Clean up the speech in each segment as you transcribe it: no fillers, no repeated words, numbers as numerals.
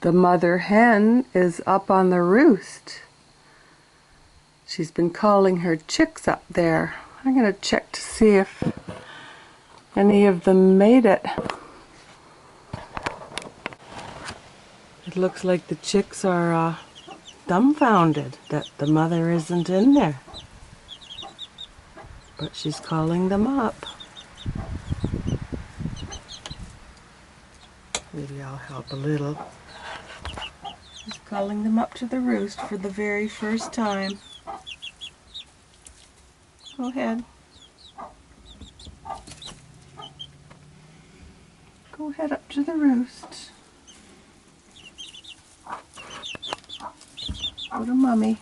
The mother hen is up on the roost. She's been calling her chicks up there. I'm going to check to see if any of them made it. It looks like the chicks are dumbfounded that the mother isn't in there. But she's calling them up. Maybe I'll help a little. She's calling them up to the roost for the very first time. Go ahead. Go ahead up to the roost. Go to Mommy.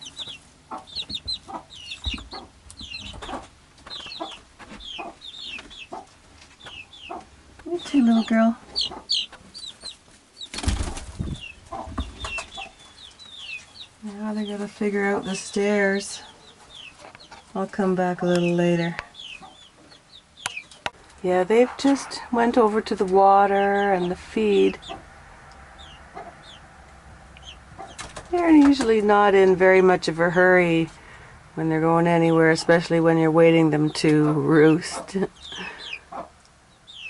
You too, little girl. Now they gotta figure out the stairs. I'll come back a little later. Yeah, they've just went over to the water and the feed. They're usually not in very much of a hurry when they're going anywhere, especially when you're waiting them to roost.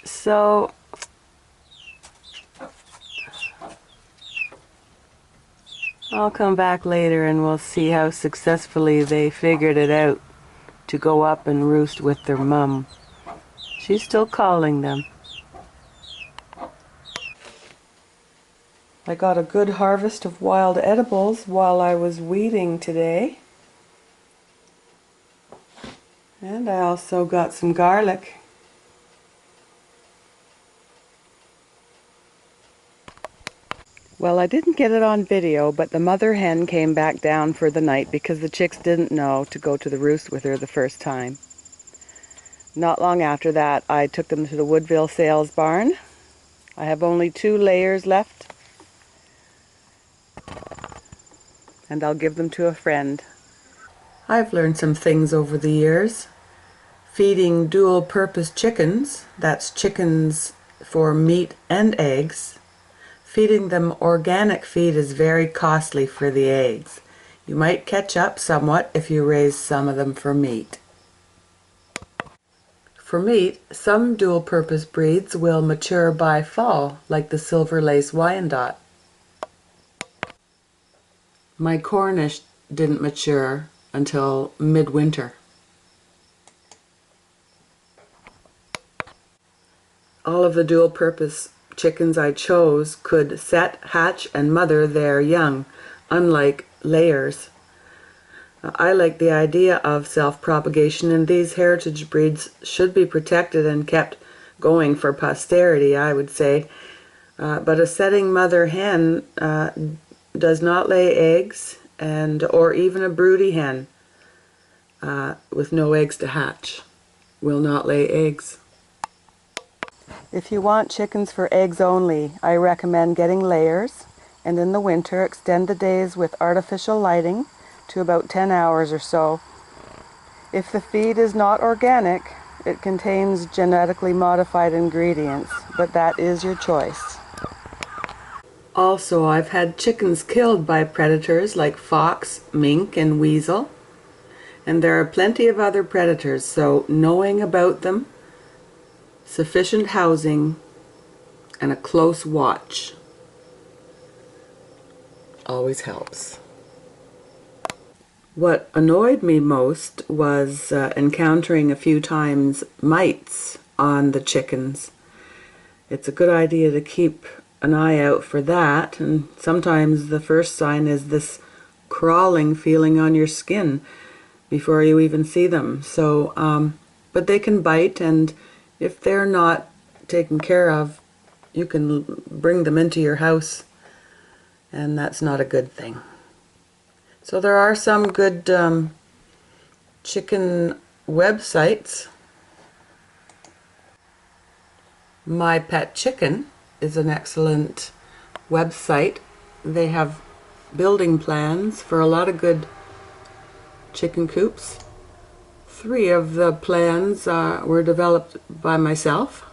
So I'll come back later and we'll see how successfully they figured it out to go up and roost with their mum. She's still calling them. I got a good harvest of wild edibles while I was weeding today. And I also got some garlic. Well, I didn't get it on video, but the mother hen came back down for the night because the chicks didn't know to go to the roost with her the first time. Not long after that, I took them to the Woodville sales barn. I have only 2 layers left, and I'll give them to a friend. I've learned some things over the years. Feeding dual-purpose chickens, that's chickens for meat and eggs, feeding them organic feed is very costly for the eggs. You might catch up somewhat if you raise some of them for meat. For meat, some dual-purpose breeds will mature by fall, like the Silver Lace Wyandotte. My Cornish didn't mature until midwinter. All of the dual-purpose chickens I chose could set, hatch, and mother their young, unlike layers. I like the idea of self-propagation, and these heritage breeds should be protected and kept going for posterity, I would say. But a setting mother hen does not lay eggs, or even a broody hen with no eggs to hatch will not lay eggs. If you want chickens for eggs only, I recommend getting layers, and in the winter extend the days with artificial lighting to about 10 hours or so. If the feed is not organic, it contains genetically modified ingredients, but that is your choice. Also, I've had chickens killed by predators like fox, mink, and weasel. And there are plenty of other predators, so knowing about them, sufficient housing, and a close watch always helps. What annoyed me most was encountering a few times mites on the chickens. It's a good idea to keep an eye out for that, and sometimes the first sign is this crawling feeling on your skin before you even see them. So, but they can bite, and if they're not taken care of, you can bring them into your house, and that's not a good thing. So there are some good chicken websites. My Pet Chicken is an excellent website. They have building plans for a lot of good chicken coops. 3 of the plans were developed by myself.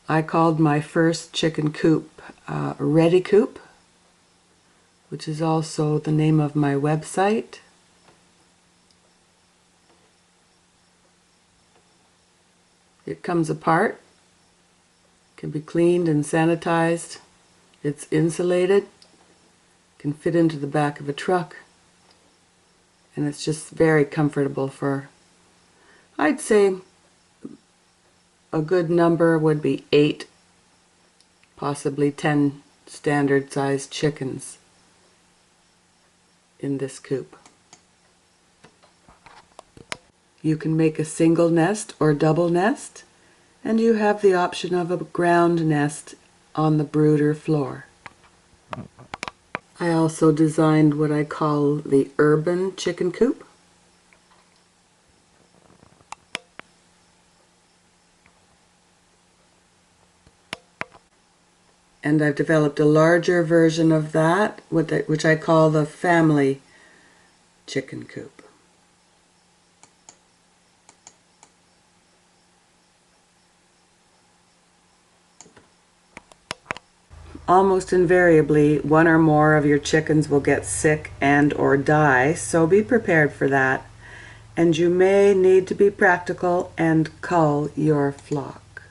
I called my first chicken coop Ready Coop, which is also the name of my website. It comes apart, can be cleaned and sanitized. It's insulated, can fit into the back of a truck, and it's just very comfortable for, I'd say a good number would be 8, possibly 10 standard sized chickens in this coop. You can make a single nest or double nest, and you have the option of a ground nest on the brooder floor. I also designed what I call the urban chicken coop. And I've developed a larger version of that, which I call the family chicken coop. Almost invariably, one or more of your chickens will get sick and or die, so be prepared for that. And you may need to be practical and cull your flock.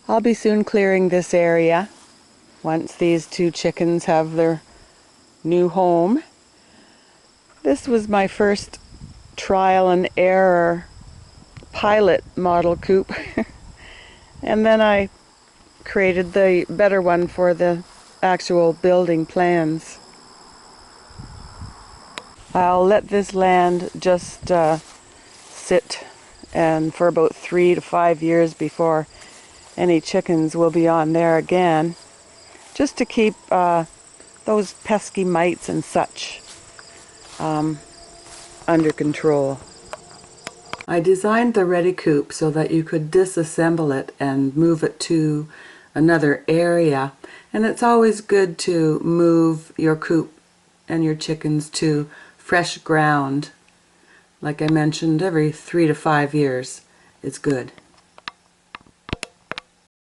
I'll be soon clearing this area once these 2 chickens have their new home. This was my first trial and error pilot model coop and then I created the better one for the actual building plans. I'll let this land just sit and for about 3 to 5 years before any chickens will be on there again, just to keep those pesky mites and such under control. I designed the Ready Coop so that you could disassemble it and move it to another area, and it's always good to move your coop and your chickens to fresh ground. Like I mentioned, every 3 to 5 years is good.